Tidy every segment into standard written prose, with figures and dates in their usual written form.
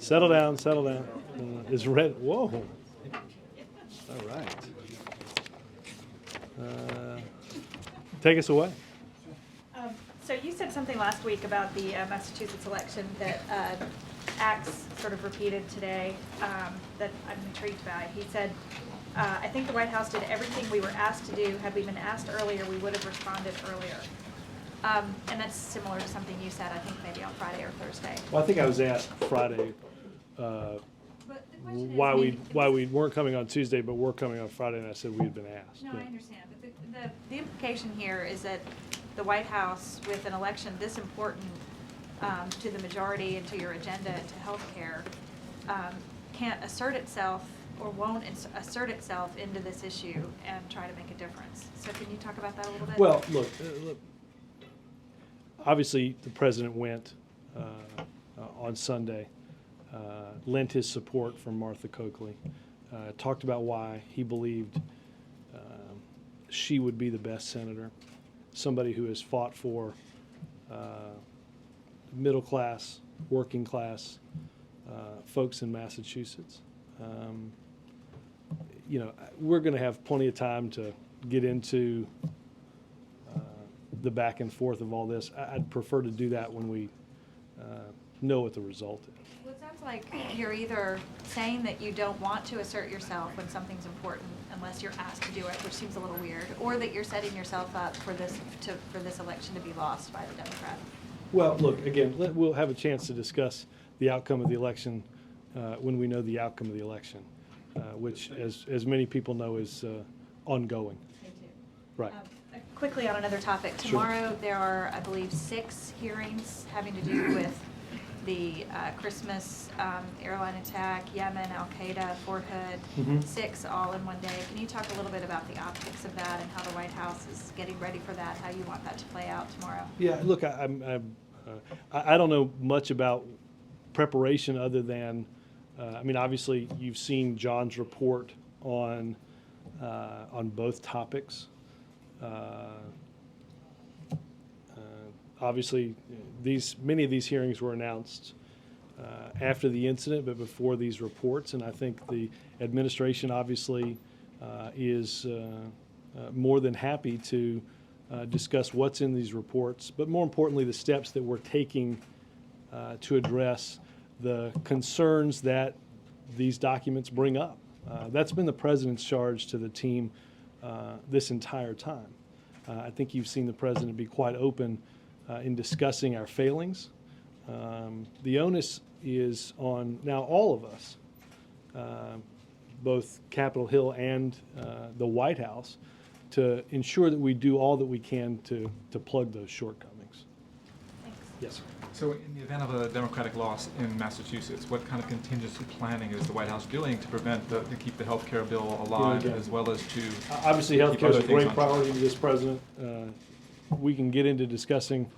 Settle down, settle down. Is red, whoa. All right. Take us away. So you said something last week about the Massachusetts election that Axe sort of repeated today that I'm intrigued by. He said, I think the White House did everything we were asked to do. Had we been asked earlier, we would have responded earlier. And that's similar to something you said, I think maybe on Friday or Thursday. Well, I think I was asked Friday why we weren't coming on Tuesday, but were coming on Friday, and I said we had been asked. No, I understand. But the implication here is that the White House, with an election this important to the majority and to your agenda and to health care, can't assert itself or won't assert itself into this issue and try to make a difference. So can you talk about that a little bit? Well, look, obviously the president went on Sunday, lent his support for Martha Coakley, talked about why he believed she would be the best senator, somebody who has fought for middle class, working class folks in Massachusetts. You know, we're going to have plenty of time to get into the back and forth of all this. I'd prefer to do that when we know what the result is. Well, it sounds like you're either saying that you don't want to assert yourself when something's important unless you're asked to do it, which seems a little weird, or that you're setting yourself up for this election to be lost by the Democrat. Well, look, again, we'll have a chance to discuss the outcome of the election when we know the outcome of the election, which, as many people know, is ongoing. Me too. Right. Quickly on another topic. Tomorrow there are, I believe, 6 hearings having to do with the Christmas airline attack, Yemen, Al-Qaeda, Fort Hood, 6 all in one day. Can you talk a little bit about the optics of that and how the White House is getting ready for that, how you want that to play out tomorrow? Yeah, look, I don't know much about preparation other than, I mean, obviously you've seen John's report on both topics. Obviously, many of these hearings were announced after the incident, but before these reports, and I think the administration obviously is more than happy to discuss what's in these reports, but more importantly, the steps that we're taking to address the concerns that these documents bring up. That's been the president's charge to the team this entire time. I think you've seen the president be quite open in discussing our failings. The onus is on now all of us, both Capitol Hill and the White House, to ensure that we do all that we can to plug those shortcomings. Thanks. Yes, sir. So in the event of a Democratic loss in Massachusetts, what kind of contingency planning is the White House doing to prevent to keep the health care bill alive, as well as to obviously health care is a keep other great things on priority to this president. We can get into discussing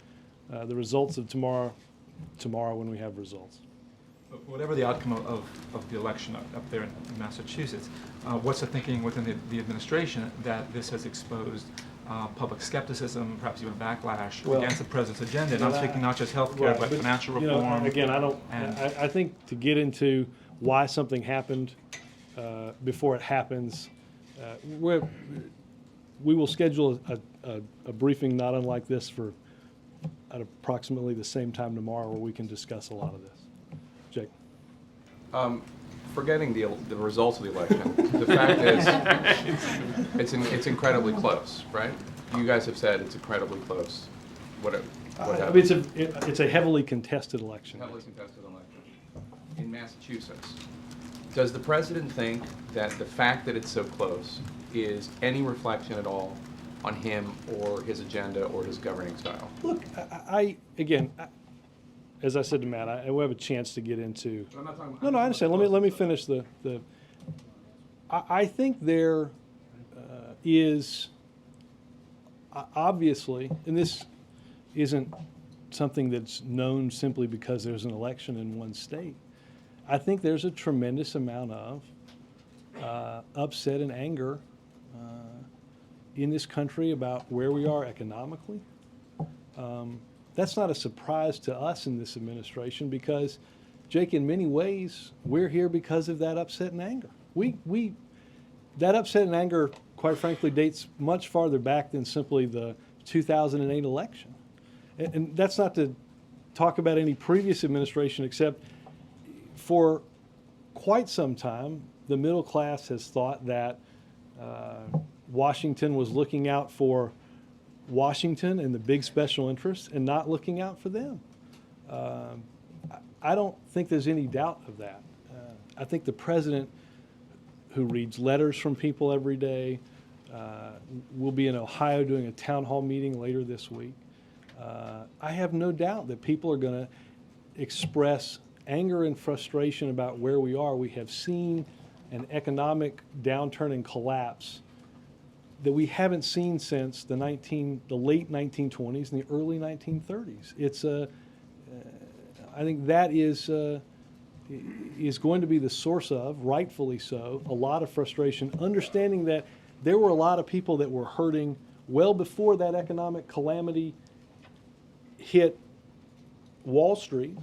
the results of tomorrow when we have results. But whatever the outcome of the election up there in Massachusetts, what's the thinking within the administration that this has exposed public skepticism, perhaps even backlash against the president's agenda? And I'm speaking not just health care, but financial reform. You know, again, I think to get into why something happened before it happens, we will schedule a briefing not unlike this at approximately the same time tomorrow, where we can discuss a lot of this. Jake. Forgetting the results of the election, the fact is it's incredibly close, right? You guys have said it's incredibly close. What I mean, it's a heavily contested election. Heavily contested election in Massachusetts. Does the president think that the fact that it's so close is any reflection at all on him or his agenda or his governing style? Look, as I said to Matt, I will have a chance to get into. I'm not talking about, No, I understand. Let me finish the. I think there is obviously, and this isn't something that's known simply because there's an election in one state. I think there's a tremendous amount of upset and anger in this country about where we are economically. That's not a surprise to us in this administration because Jake, in many ways, we're here because of that upset and anger. That upset and anger, quite frankly, dates much farther back than simply the 2008 election. And that's not to talk about any previous administration, except for quite some time, the middle class has thought that Washington was looking out for Washington and the big special interests and not looking out for them. I don't think there's any doubt of that. I think the president, who reads letters from people every day, will be in Ohio doing a town hall meeting later this week. I have no doubt that people are going to express anger and frustration about where we are. We have seen an economic downturn and collapse that we haven't seen since the late 1920s and the early 1930s. I think that is going to be the source of, rightfully so, a lot of frustration, understanding that there were a lot of people that were hurting well before that economic calamity hit Wall Street.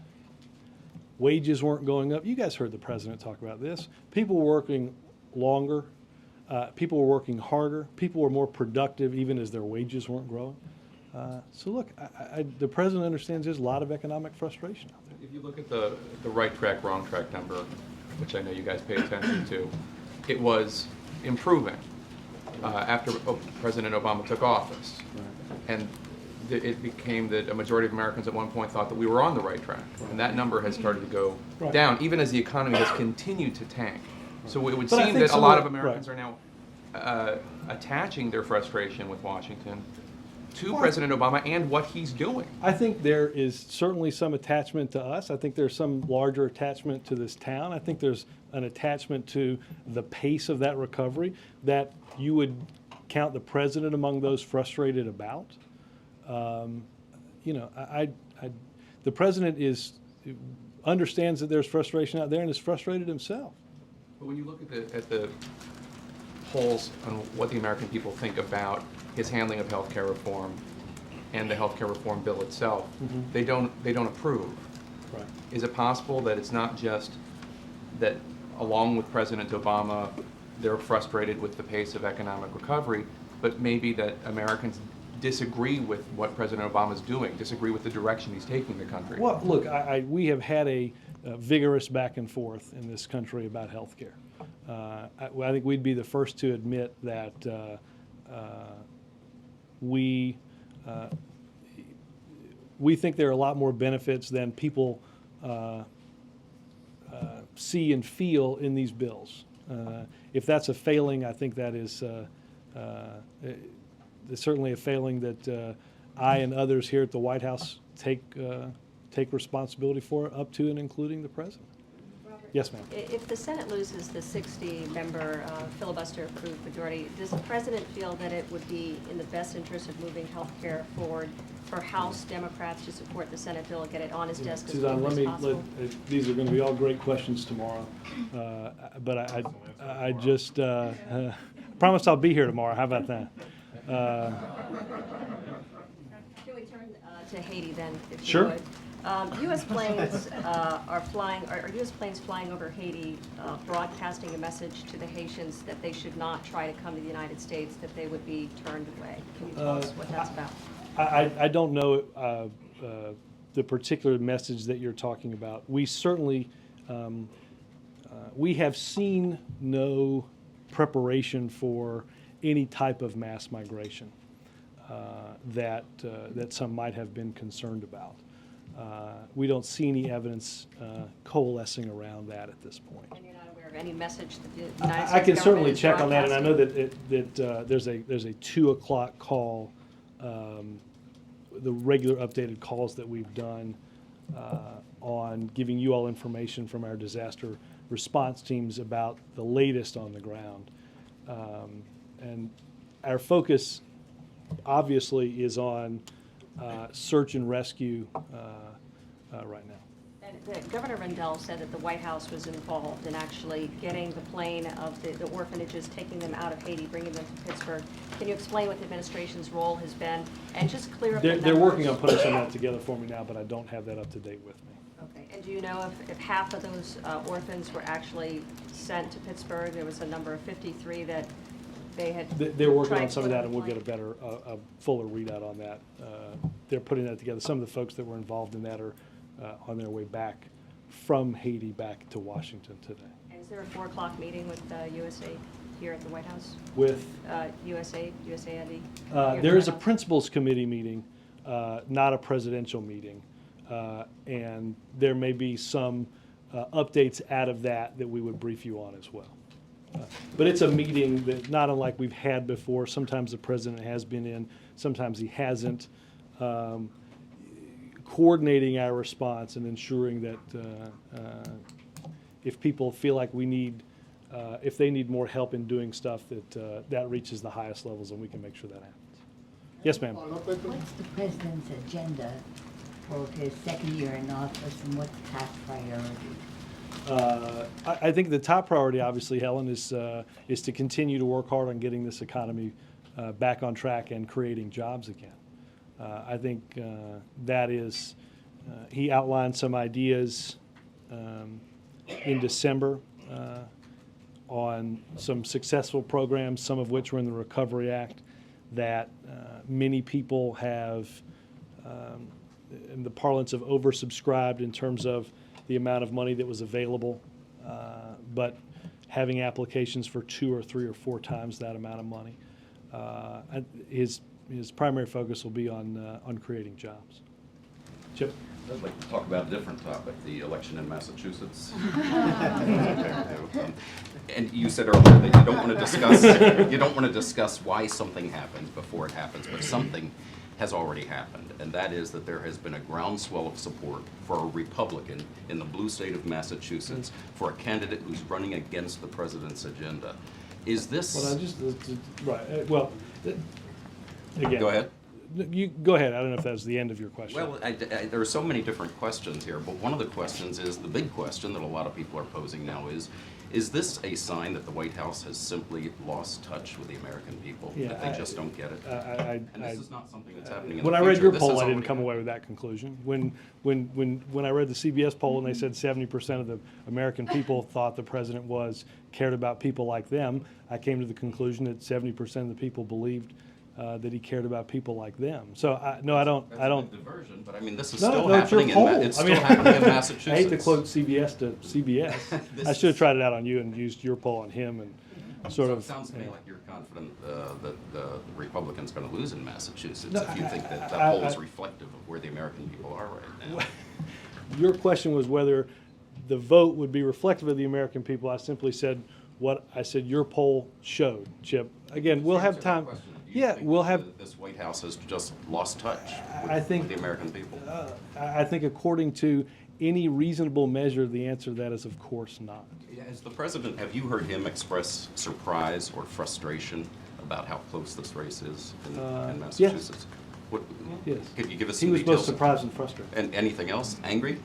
Wages weren't going up. You guys heard the president talk about this. People were working longer. People were working harder. People were more productive even as their wages weren't growing. So look, the president understands there's a lot of economic frustration out there. If you look at the right track, wrong track number, which I know you guys pay attention to, it was improving after President Obama took office. And it became that a majority of Americans at one point thought that we were on the right track. And that number has started to go down, even as the economy has continued to tank. So it would seem that a lot of Americans are now attaching their frustration with Washington to President Obama and what he's doing. I think there is certainly some attachment to us. I think there's some larger attachment to this town. I think there's an attachment to the pace of that recovery that you would count the president among those frustrated about. The president understands that there's frustration out there and is frustrated himself. But when you look at the polls on what the American people think about his handling of health care reform and the health care reform bill itself, they don't approve. Right. Is it possible that it's not just that along with President Obama, they're frustrated with the pace of economic recovery, but maybe that Americans disagree with what President Obama is doing, disagree with the direction he's taking the country? Well, look, we have had a vigorous back and forth in this country about health care. I think we'd be the first to admit that we think there are a lot more benefits than people see and feel in these bills. If that's a failing, I think that is it's certainly a failing that I and others here at the White House take responsibility for, up to and including the president. Robert, Yes, ma'am. if the Senate loses the 60-member filibuster-approved majority, does the president feel that it would be in the best interest of moving health care forward for House Democrats to support the Senate bill and get it on his desk as Suzanne, quickly as possible? these are going to be all great questions tomorrow, but I just promised I'll be here tomorrow. How about that? Can we turn to Haiti then, if Sure. you would? U.S. planes are U.S. planes flying over Haiti broadcasting a message to the Haitians that they should not try to come to the United States, that they would be turned away? Can you tell us what that's about? I don't know the particular message that you're talking about. We certainly we have seen no preparation for any type of mass migration that some might have been concerned about. We don't see any evidence coalescing around that at this point. And you're not aware of any message that the United States I can certainly government is check on that, and I know broadcasting? that there's a 2:00 call, the regular updated calls that we've done on giving you all information from our disaster response teams about the latest on the ground. And our focus obviously is on search and rescue right now. And Governor Rendell said that the White House was involved in actually getting the plane of the orphanages, taking them out of Haiti, bringing them to Pittsburgh. Can you explain what the administration's role has been, and just clear up the numbers? They're working on putting some of that together for me now, but I don't have that up to date with me. Okay, and do you know if half of those orphans were actually sent to Pittsburgh? There was a number of 53 that they had. They're working tried on to some of put that, on and we'll the get a better, a fuller readout on that. They're putting that together. Some of the folks that were involved in that are on their way back from Haiti back to Washington today. And is there a 4 o'clock meeting with USAID here at the White House? With, USAID? Here at the there is a White House? principals committee meeting, not a presidential meeting. And there may be some updates out of that that we would brief you on as well. But it's a meeting that not unlike we've had before. Sometimes the president has been in, sometimes he hasn't. Coordinating our response and ensuring that if people feel like we need, if they need more help in doing stuff, that that reaches the highest levels and we can make sure that happens. Yes, ma'am. What's the president's agenda for his second year in office, and what's top priority? I think the top priority, obviously, Helen, is to continue to work hard on getting this economy back on track and creating jobs again. I think that is, he outlined some ideas in December on some successful programs, some of which were in the Recovery Act, that many people have, in the parlance of oversubscribed in terms of the amount of money that was available, but having applications for 2 or 3 or 4 times that amount of money. His primary focus will be on creating jobs. Chip? I'd like to talk about a different topic, the election in Massachusetts. And you said earlier that you don't want to discuss why something happened before it happens, but something has already happened, and that is that there has been a groundswell of support for a Republican in the blue state of Massachusetts for a candidate who's running against the president's agenda. Is this... Well, right. Well, again. Go ahead. You go ahead. I don't know if that's the end of your question. Well, there are so many different questions here, but one of the questions is, the big question that a lot of people are posing now is this a sign that the White House has simply lost touch with the American people, Yeah, that they just don't get it? And this is not something that's happening in the when I future. read your This poll, has I didn't already come away with that conclusion. When I read the CBS poll and they said 70% of the American people thought the president cared about people like them, I came to the conclusion that 70% of the people believed that he cared about people like them. So I don't. That's a big diversion, but I mean, this is No, still no, it's your happening. poll. It's still happening in Massachusetts. I hate to quote CBS to CBS. This I should have tried it out on you and used your poll on him and sort So of. it sounds to me like you're confident that the Republicans going to lose in Massachusetts No, if you think that I- poll is reflective of where the American people are right now. Your question was whether the vote would be reflective of the American people. I simply said what I said your poll showed, Chip. Again, we'll have Answer that time. question. Do you Yeah, think we'll that have. This White House has just lost touch I with think the American people. I think according to any reasonable measure, the answer to that is of course not. Yeah, as the president, have you heard him express surprise or frustration about how close this race is in Massachusetts? What, Yes. Could you give us He some was details? both surprised and frustrated. And anything else? Angry?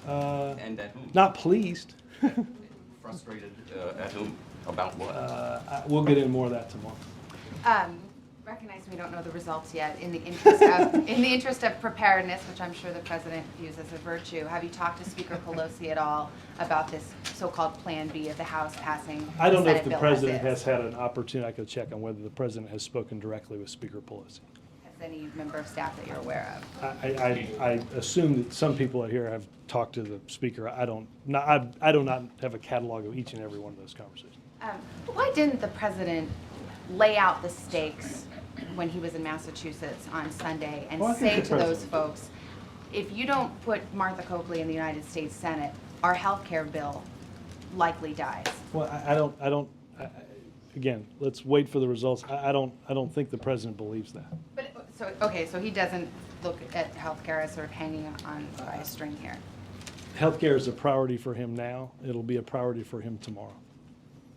And at whom? Not pleased. Frustrated at whom? About what? We'll get into more of that tomorrow. Recognize we don't know the results yet. In the interest of preparedness, which I'm sure the president views as a virtue, have you talked to Speaker Pelosi at all about this so-called Plan B of the House passing? I don't know if Senate the bill president as has is? had an opportunity. I could check on whether the president has spoken directly with Speaker Pelosi. Has any member of staff that you're aware of? I assume that some people here have talked to the speaker. I do not have a catalog of each and every one of those conversations. Why didn't the president lay out the stakes when he was in Massachusetts on Sunday and Well, I think say the to those president folks, if you don't put Martha Coakley in the United States Senate, our health care bill likely dies? Well, again, let's wait for the results. I don't think the president believes that. But, so he doesn't look at health care as sort of hanging on by a string here? Healthcare is a priority for him now. It'll be a priority for him tomorrow.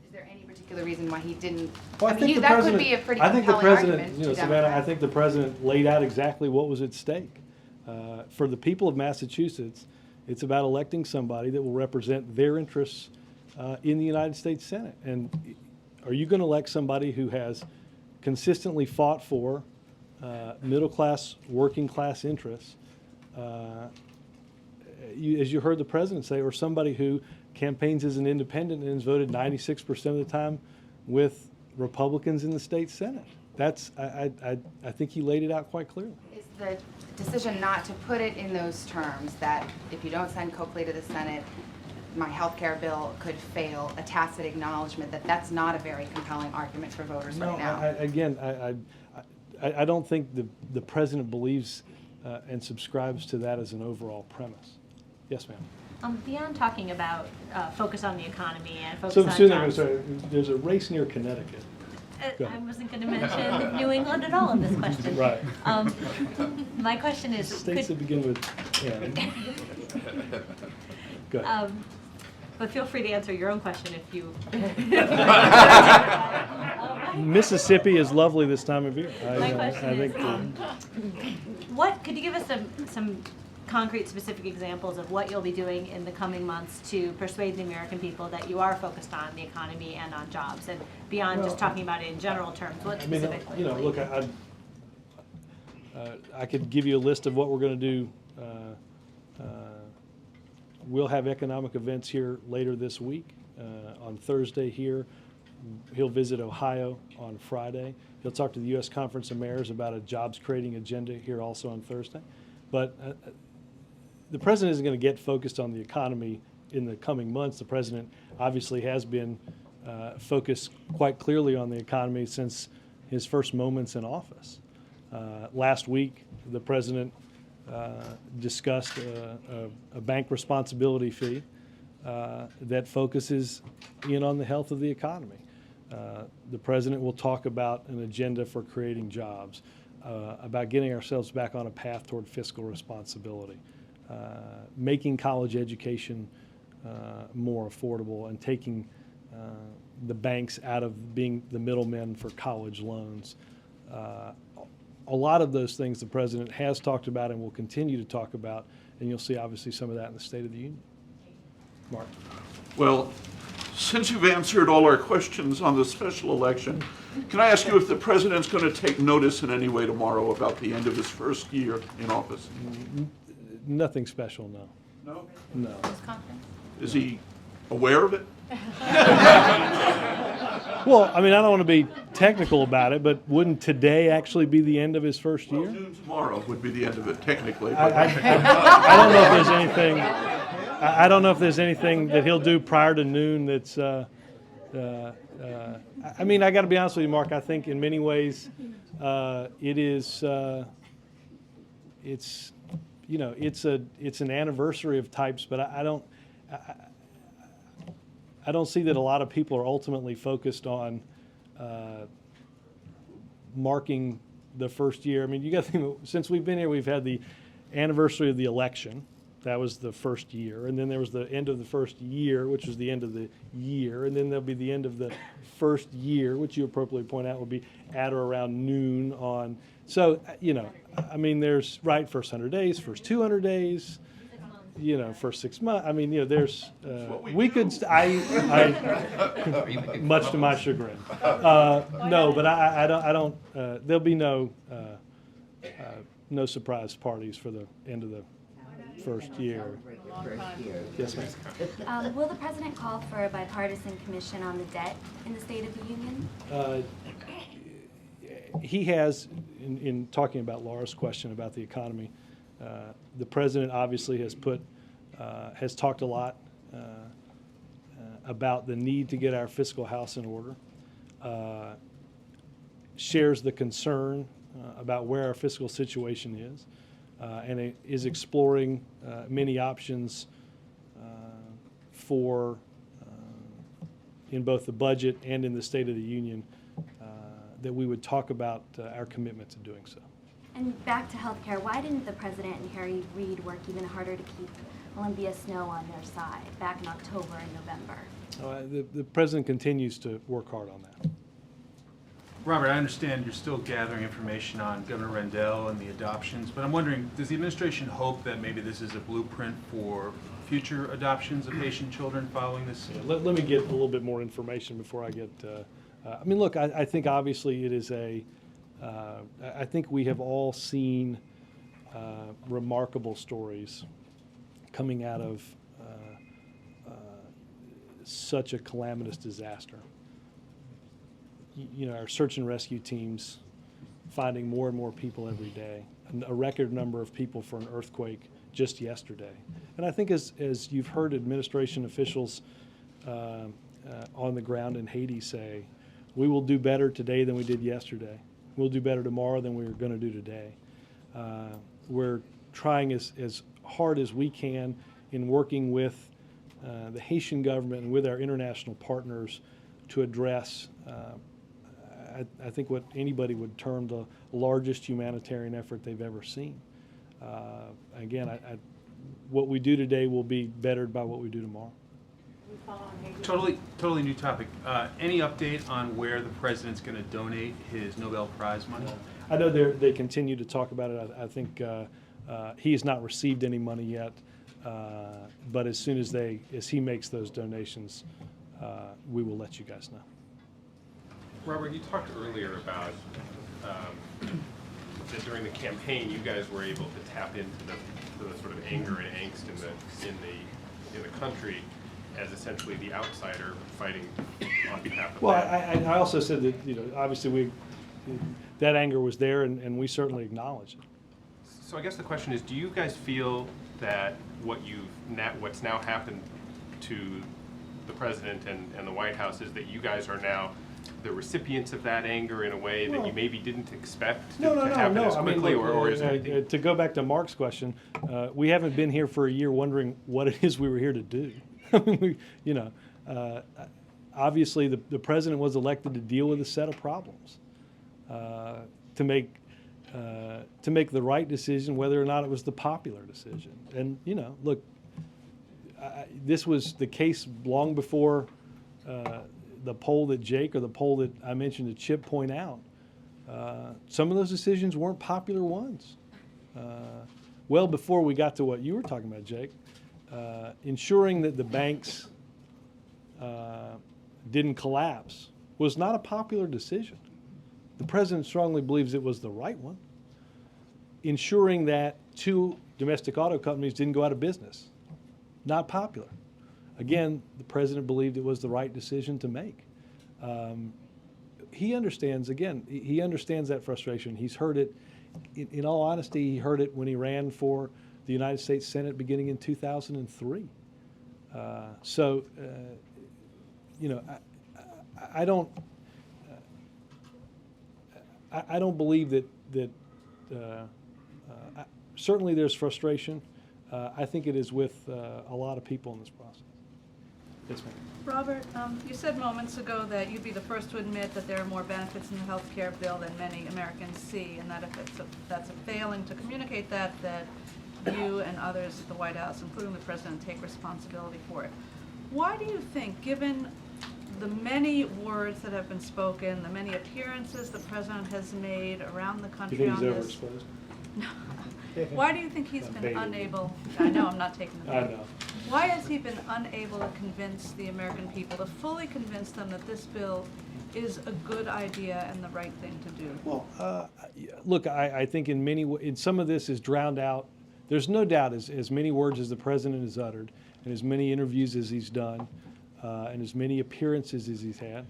Is there any particular reason why he didn't? Well, I mean, that could be a pretty I think the compelling president, argument you know, to Savannah, I Democrats. think the president laid out exactly what was at stake. For the people of Massachusetts, it's about electing somebody that will represent their interests in the United States Senate. And are you going to elect somebody who has consistently fought for middle-class, working-class interests as you heard the president say, or somebody who campaigns as an independent and has voted 96% of the time with Republicans in the state Senate. That's, I think he laid it out quite clearly. Is the decision not to put it in those terms, that if you don't send Coakley to the Senate, my health care bill could fail, a tacit acknowledgement that that's not a very compelling argument for voters right now? I don't think the president believes and subscribes to that as an overall premise. Yes, ma'am. Beyond talking about focus on the economy and focus So, on Susan, jobs, there's a race near Connecticut. Go ahead. I wasn't going to mention New England at all in this question. Right. My question is, States that begin with N. Go ahead. but feel free to answer your own question if you. Mississippi is lovely this time of year. My question is, what could you give us some concrete, specific examples of what you'll be doing in the coming months to persuade the American people that you are focused on the economy and on jobs, and beyond just talking about it in general terms? What specifically? Look, I could give you a list of what we're going to do. We'll have economic events here later this week. On Thursday here, he'll visit Ohio on Friday. He'll talk to the U.S. Conference of Mayors about a jobs-creating agenda here also on Thursday. But the president isn't going to get focused on the economy in the coming months. The president obviously has been focused quite clearly on the economy since his first moments in office. Last week, the president discussed a bank responsibility fee that focuses in on the health of the economy. The president will talk about an agenda for creating jobs, about getting ourselves back on a path toward fiscal responsibility, making college education more affordable, and taking the banks out of being the middlemen for college loans. A lot of those things the president has talked about and will continue to talk about, and you'll see obviously some of that in the State of the Union. Mark. Well, since you've answered all our questions on the special election, can I ask you if the president's going to take notice in any way tomorrow about the end of his first year in office? Nothing special, no. No? No. Is he aware of it? Well, I mean, I don't want to be technical about it, but wouldn't today actually be the end of his first Well, year? noon tomorrow would be the end of it, technically. I But don't know if there's anything. I don't know if there's anything that he'll do prior to noon that's. I mean, I got to be honest with you, Mark. I think in many ways, it is. It's, you know, it's an anniversary of types, but I don't see that a lot of people are ultimately focused on marking the first year. I mean, you got to think, since we've been here, we've had the anniversary of the election. That was the first year. And then there was the end of the first year, which was the end of the year. And then there'll be the end of the first year, which you appropriately point out will be at or around noon on. So, you know, I mean, there's, right, first 100 days, first 200 days, you know, first 6 months. I mean, you know, there's, we could, much to my chagrin. No, but I don't, there'll be no surprise parties for the end of the first year. Yes, ma'am. Will the president call for a bipartisan commission on the debt in the State of the Union? He has, in talking about Laura's question about the economy, the president obviously has talked a lot about the need to get our fiscal house in order, shares the concern about where our fiscal situation is, and it is exploring many options for, in both the budget and in the State of the Union, that we would talk about our commitment to doing so. And back to healthcare, why didn't the president and Harry Reid work even harder to keep Olympia Snow on their side back in October and November? The president continues to work hard on that. Robert, I understand you're still gathering information on Governor Rendell and the adoptions, but I'm wondering, does the administration hope that maybe this is a blueprint for future adoptions of Haitian children following this? Yeah, let me get a little bit more information before I get, I mean, look, I think obviously it is I think we have all seen remarkable stories coming out of such a calamitous disaster. You know, our search and rescue teams finding more and more people every day, a record number of people for an earthquake just yesterday. And I think as you've heard administration officials on the ground in Haiti say, we will do better today than we did yesterday. We'll do better tomorrow than we were going to do today. We're trying as hard as we can in working with the Haitian government and with our international partners to address I think what anybody would term the largest humanitarian effort they've ever seen. Again, what we do today will be bettered by what we do tomorrow. Totally new topic. Any update on where the president's going to donate his Nobel Prize money? I know they continue to talk about it. I think he has not received any money yet, but as soon as he makes those donations, we will let you guys know. Robert, you talked earlier about that during the campaign, you guys were able to tap into the sort of anger and angst in the country as essentially the outsider fighting on behalf of. Well, I also said that obviously that anger was there, and we certainly acknowledge it. So I guess the question is, do you guys feel that what's now happened to the president and the White House is that you guys are now the recipients of that anger in a way that you maybe didn't expect to happen as quickly, or is anything? To go back to Mark's question, we haven't been here for a year wondering what it is we were here to do. Obviously the president was elected to deal with a set of problems, to make the right decision, whether or not it was the popular decision. And look, this was the case long before the poll that Jake or the poll that I mentioned that Chip point out. Some of those decisions weren't popular ones. Well before we got to what you were talking about, Jake, ensuring that the banks didn't collapse was not a popular decision. The president strongly believes it was the right one. Ensuring that 2 domestic auto companies didn't go out of business, not popular. Again, the president believed it was the right decision to make. He understands that frustration. He's heard it, in all honesty, he heard it when he ran for the United States Senate beginning in 2003. I don't believe that certainly there's frustration. I think it is with a lot of people in this process. Yes, ma'am. Robert, you said moments ago that you'd be the first to admit that there are more benefits in the health care bill than many Americans see, and that if that's a failing to communicate that you and others at the White House, including the president, take responsibility for it. Why do you think, given the many words that have been spoken, the many appearances the president has made around the country on this? Why do you think he's been unable? I know, I'm not taking the bait. I know. Why has he been unable to convince the American people, to fully convince them that this bill is a good idea and the right thing to do? Well, look, I think in some of this is drowned out. There's no doubt as many words as the president has uttered, and as many interviews as he's done, and as many appearances as he's had,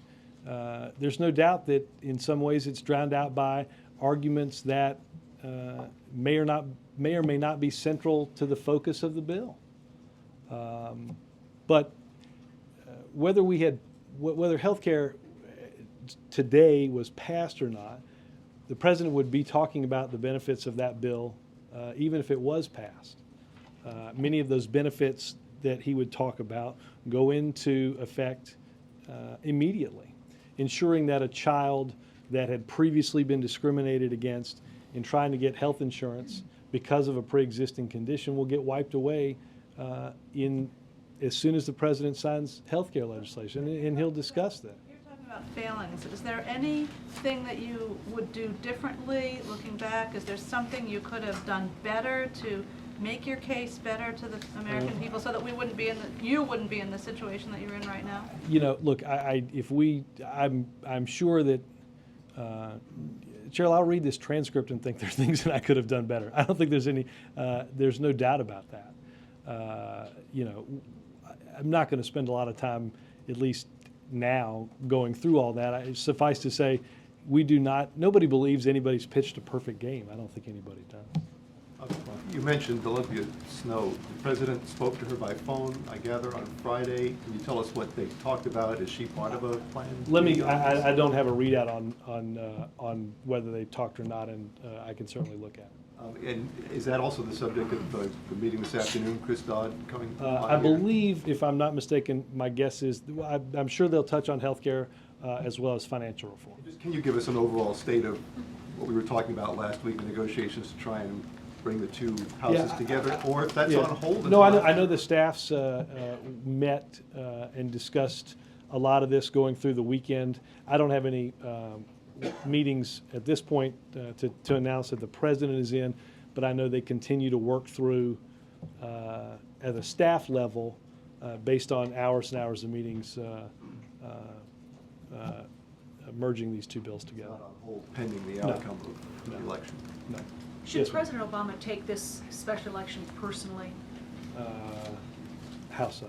there's no doubt that in some ways it's drowned out by arguments that may or may not be central to the focus of the bill. But whether health care today was passed or not, the president would be talking about the benefits of that bill, even if it was passed. Many of those benefits that he would talk about go into effect immediately, ensuring that a child that had previously been discriminated against in trying to get health insurance because of a pre-existing condition will get wiped away as soon as the president signs health care legislation, and he'll discuss that. You're talking about failings. Is there anything that you would do differently looking back? Is there something you could have done better to make your case better to the American people so that you wouldn't be in the situation that you're in right now? Look, I'm sure that, Cheryl, I'll read this transcript and think there's things that I could have done better. I don't think there's no doubt about that. you know, I'm not going to spend a lot of time, at least now, going through all that. Suffice to say, nobody believes anybody's pitched a perfect game. I don't think anybody does. You mentioned Olympia Snow. The president spoke to her by phone, I gather, on Friday. Can you tell us what they talked about? Is she part of a plan? I don't have a readout on whether they talked or not, and I can certainly look at it. And is that also the subject of the meeting this afternoon, Chris Dodd coming on I here? believe, if I'm not mistaken, my guess is, I'm sure they'll touch on healthcare as well as financial reform. Can you give us an overall state of what we were talking about last week, the negotiations to try and bring the two houses together, or if that's on hold? No, I know the staffs met and discussed a lot of this going through the weekend. I don't have any meetings at this point to announce that the president is in, but I know they continue to work through at a staff level based on hours and hours of meetings merging these two bills together. Not on hold pending the outcome of the election. No. Should Yes, ma'am. President Obama take this special election personally? How so?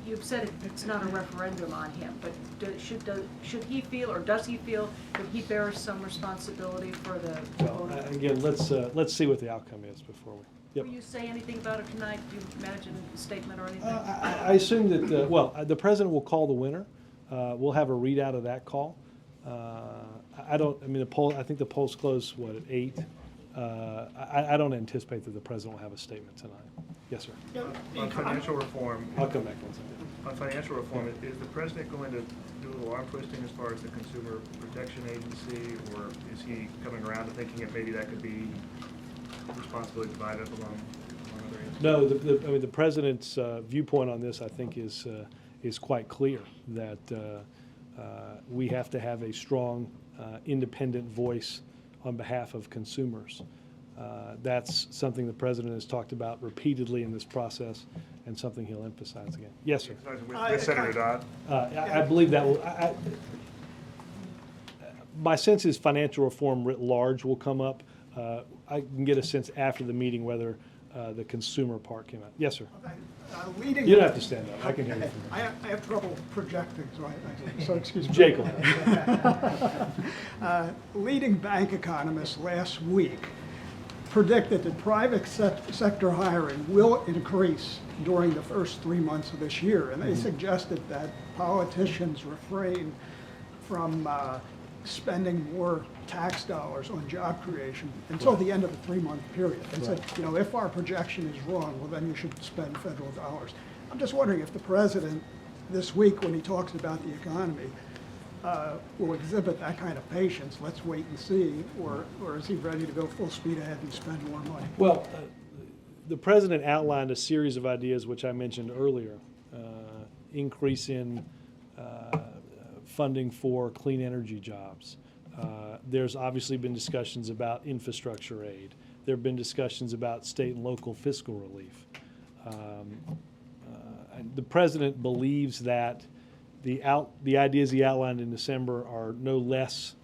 You've said it's not a referendum on him, but should he feel, or does he feel, that he bears some responsibility for the Well, vote? again, let's see what the outcome is before we. Yep. Will you say anything about it tonight? Do you imagine a statement or anything? I assume that, the president will call the winner. We'll have a readout of that call. I think the polls close, at 8? I don't anticipate that the president will have a statement tonight. Yes, sir. On financial reform. I'll come back one second. On financial reform, is the president going to do a little arm twisting as far as the Consumer Protection Agency, or is he coming around to thinking that maybe that could be responsibility divided up among other agencies? No, the president's viewpoint on this, I think, is quite clear, that we have to have a strong, independent voice on behalf of consumers. That's something the president has talked about repeatedly in this process, and something he'll emphasize again. Yes, sir. With Senator Dodd? I believe that will. My sense is financial reform writ large will come up. I can get a sense after the meeting whether the consumer part came out. Yes, sir. Leading, You don't have to stand up. I can hear you. I have trouble projecting, so excuse me. Jacob. Leading bank economists last week predicted that private sector hiring will increase during the first 3 months of this year, and they suggested that politicians refrain from spending more tax dollars on job creation until the end of the 3-month period. And said, if our projection is wrong, well, then you should spend federal dollars. I'm just wondering if the president this week, when he talks about the economy, will exhibit that kind of patience, let's wait and see, or is he ready to go full speed ahead and spend more money? Well, the president outlined a series of ideas which I mentioned earlier. Increase in funding for clean energy jobs. There's obviously been discussions about infrastructure aid. There have been discussions about state and local fiscal relief. The president believes that the ideas he outlined in December are no less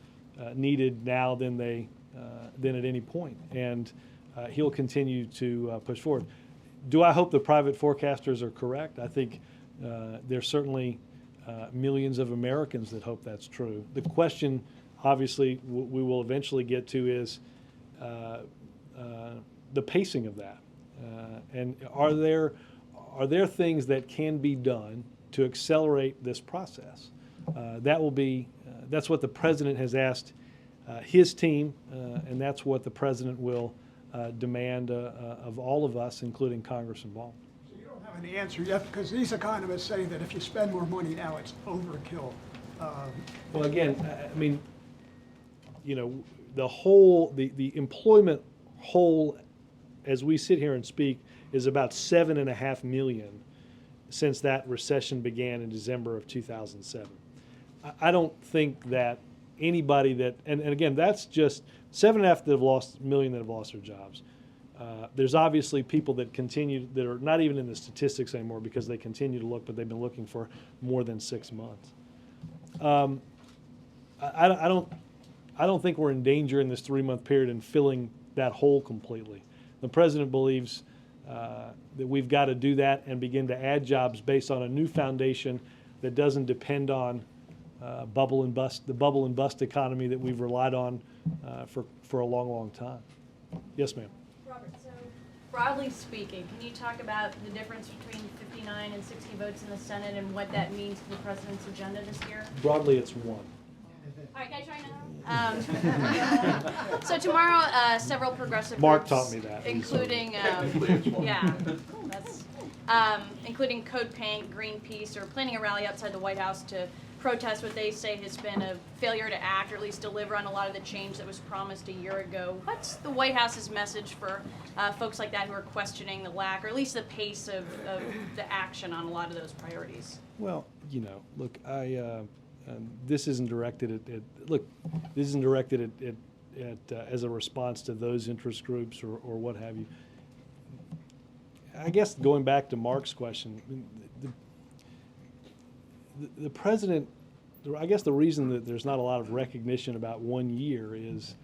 needed now than at any point, and he'll continue to push forward. Do I hope the private forecasters are correct? I think there's certainly millions of Americans that hope that's true. The question, obviously, we will eventually get to is the pacing of that, and are there things that can be done to accelerate this process? That's what the president has asked his team, and that's what the president will demand of all of us, including Congress involved. So you don't have an answer yet, because these economists say that if you spend more money now, it's overkill. Well, again, I mean, the employment whole, as we sit here and speak, is about 7.5 million since that recession began in December of 2007. I don't think that anybody that, and again, that's just 7.5 million that have lost their jobs. There's obviously people that are not even in the statistics anymore because they continue to look, but they've been looking for more than 6 months. I don't think we're in danger in this 3-month period in filling that hole completely. The president believes that we've got to do that and begin to add jobs based on a new foundation that doesn't depend on the bubble and bust economy that we've relied on for a long, long time. Yes, ma'am. Robert, so broadly speaking, can you talk about the difference between 59 and 60 votes in the Senate and what that means for the president's agenda this year? Broadly, it's one. All right, can I try now? So tomorrow, several progressive Mark groups, taught me that. including including Code Pink, Greenpeace, are planning a rally outside the White House to protest what they say has been a failure to act, or at least deliver on a lot of the change that was promised a year ago. What's the White House's message for folks like that who are questioning the lack, or at least the pace of the action on a lot of those priorities? Well, look, this isn't directed this isn't directed at as a response to those interest groups or what have you. I guess going back to Mark's question, the president, I guess the reason that there's not a lot of recognition about 1 year is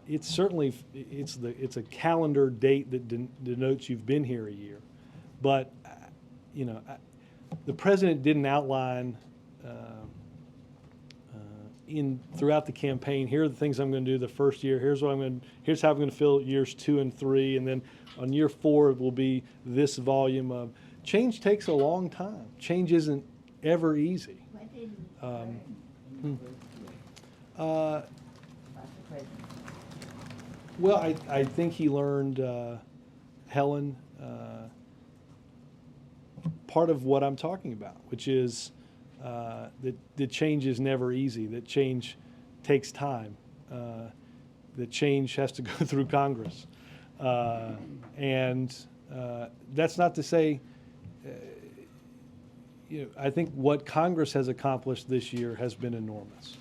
it's certainly it's a calendar date that denotes you've been here a year, but the president didn't outline throughout the campaign, here are the things I'm going to do the first year. Here's how I'm going to fill years 2 and 3, and then on year 4 it will be this volume of change. Takes a long time. Change isn't ever easy. Well, I think he learned, Helen, part of what I'm talking about, which is that change is never easy, that change takes time, that change has to go through Congress. And that's not to say, I think what Congress has accomplished this year has been enormous.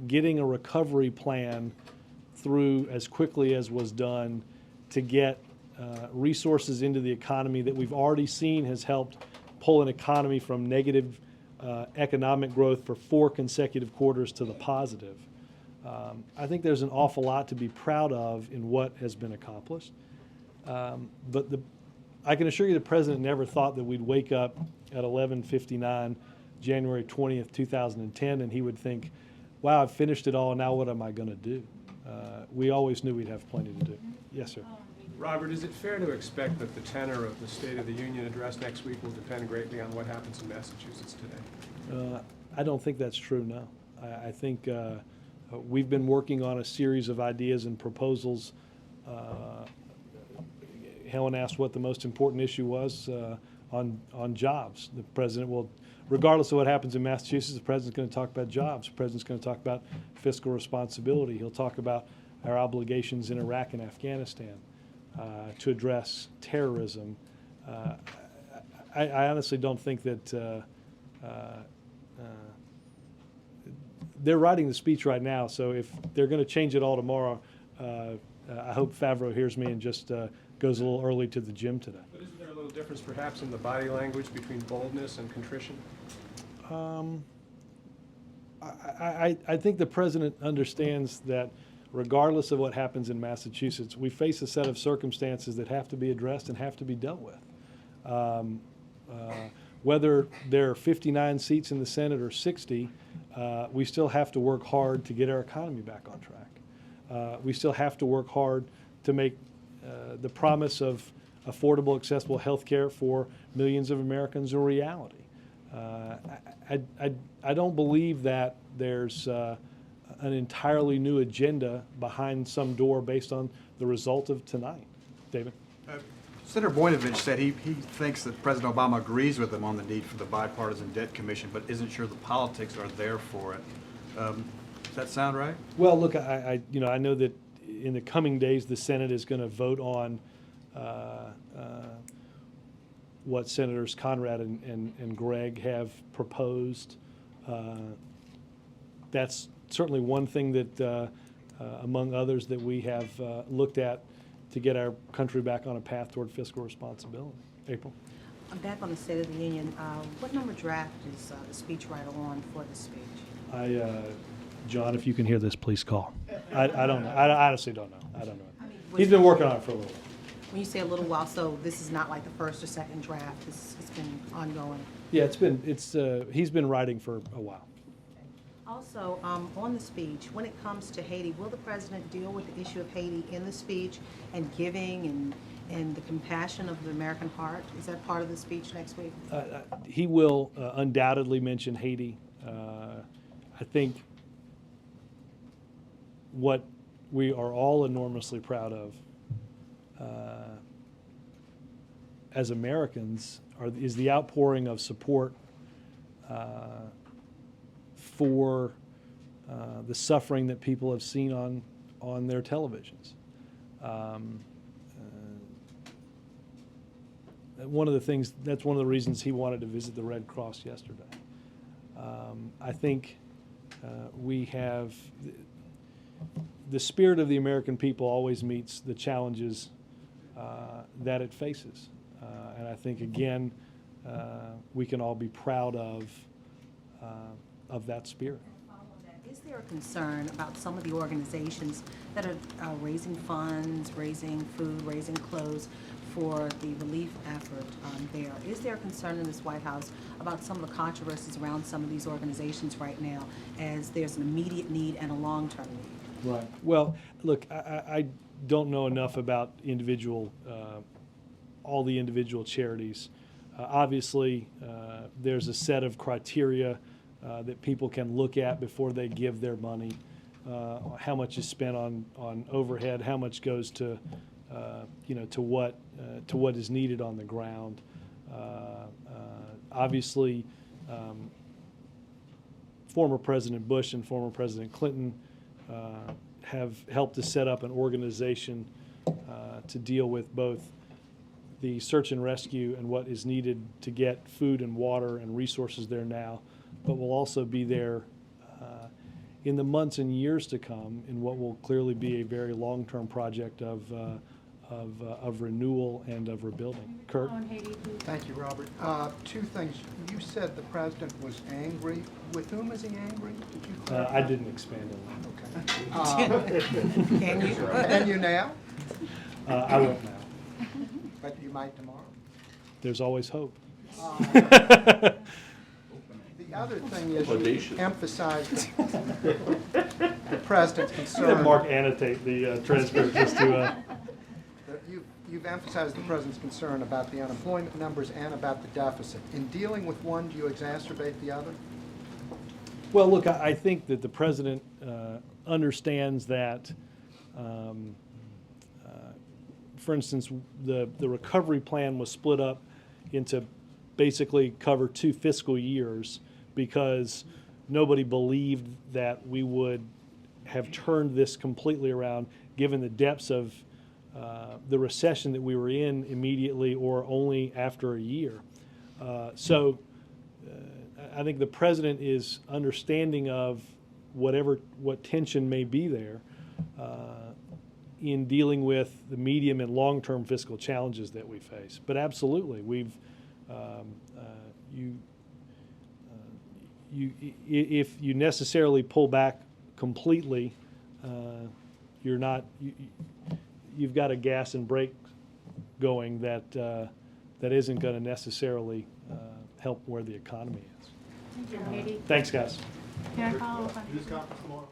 Getting a recovery plan through as quickly as was done to get resources into the economy that we've already seen has helped pull an economy from negative economic growth for 4 consecutive quarters to the positive. I think there's an awful lot to be proud of in what has been accomplished. But I can assure you the president never thought that we'd wake up at 11:59 January 20th, 2010, and he would think, wow, I've finished it all, now what am I going to do? We always knew we'd have plenty to do. Yes, sir. Robert, is it fair to expect that the tenor of the State of the Union address next week will depend greatly on what happens in Massachusetts today? I don't think that's true, no. I think we've been working on a series of ideas and proposals. Helen asked what the most important issue was on jobs. The president will, regardless of what happens in Massachusetts, the president's going to talk about jobs. The president's going to talk about fiscal responsibility. He'll talk about our obligations in Iraq and Afghanistan to address terrorism. I honestly don't think that they're writing the speech right now, so if they're going to change it all tomorrow, I hope Favreau hears me and just goes a little early to the gym today. But isn't there a little difference perhaps in the body language between boldness and contrition? I think the president understands that regardless of what happens in Massachusetts, we face a set of circumstances that have to be addressed and have to be dealt with. Whether there are 59 seats in the Senate or 60, we still have to work hard to get our economy back on track. We still have to work hard to make the promise of affordable, accessible health care for millions of Americans a reality. I don't believe that there's an entirely new agenda behind some door based on the result of tonight. David? Senator Boynovich said he thinks that President Obama agrees with him on the need for the bipartisan debt commission, but isn't sure the politics are there for it. Does that sound right? Well, look, I know that in the coming days the Senate is going to vote on what Senators Conrad and Gregg have proposed. That's certainly one thing that, among others, that we have looked at to get our country back on a path toward fiscal responsibility. April? I'm back on the State of the Union. What number draft is the speechwriter on for the speech? John, if you can hear this, please call. I don't know. I honestly don't know. I don't know. I mean, He's been working on it for a little while. When you say a little while, so this is not like the first or second draft, it's been ongoing? Yeah, he's been writing for a while. Also, on the speech, when it comes to Haiti, will the president deal with the issue of Haiti in the speech and giving and the compassion of the American heart? Is that part of the speech next week? He will undoubtedly mention Haiti. I think what we are all enormously proud of as Americans is the outpouring of support for the suffering that people have seen on their televisions. That's one of the reasons he wanted to visit the Red Cross yesterday. I think we have the spirit of the American people always meets the challenges that it faces. And I think, again, we can all be proud of that spirit. Is there a concern about some of the organizations that are raising funds, raising food, raising clothes for the relief effort there? Is there a concern in this White House about some of the controversies around some of these organizations right now, as there's an immediate need and a long-term need? Right. Well, look, I don't know enough about all the individual charities. Obviously, there's a set of criteria that people can look at before they give their money. How much is spent on overhead? How much goes to to what is needed on the ground? Obviously, former President Bush and former President Clinton have helped to set up an organization to deal with both the search and rescue and what is needed to get food and water and resources there now, but will also be there in the months and years to come in what will clearly be a very long-term project of renewal and of rebuilding. Kurt? Thank you, Robert. Two things. You said the president was angry. With whom is he angry? Did you clarify? I didn't expand on Okay. Can you? Can you now? that. I won't now. But you might tomorrow. There's always hope. The other thing is you emphasized the president's concern. Mark annotate the transcript just to. You've emphasized the president's concern about the unemployment numbers and about the deficit. In dealing with one, do you exacerbate the other? Well, look, I think that the president understands that, for instance, the recovery plan was split up into basically cover 2 fiscal years because nobody believed that we would have turned this completely around given the depths of the recession that we were in immediately or only after a year. So I think the president is understanding of what tension may be there in dealing with the medium and long-term fiscal challenges that we face. But absolutely, if you necessarily pull back completely, you've got a gas and brake going that isn't going to necessarily help where the economy is. Thank you, Katie. Thanks, guys. Can I follow up on? News conference tomorrow.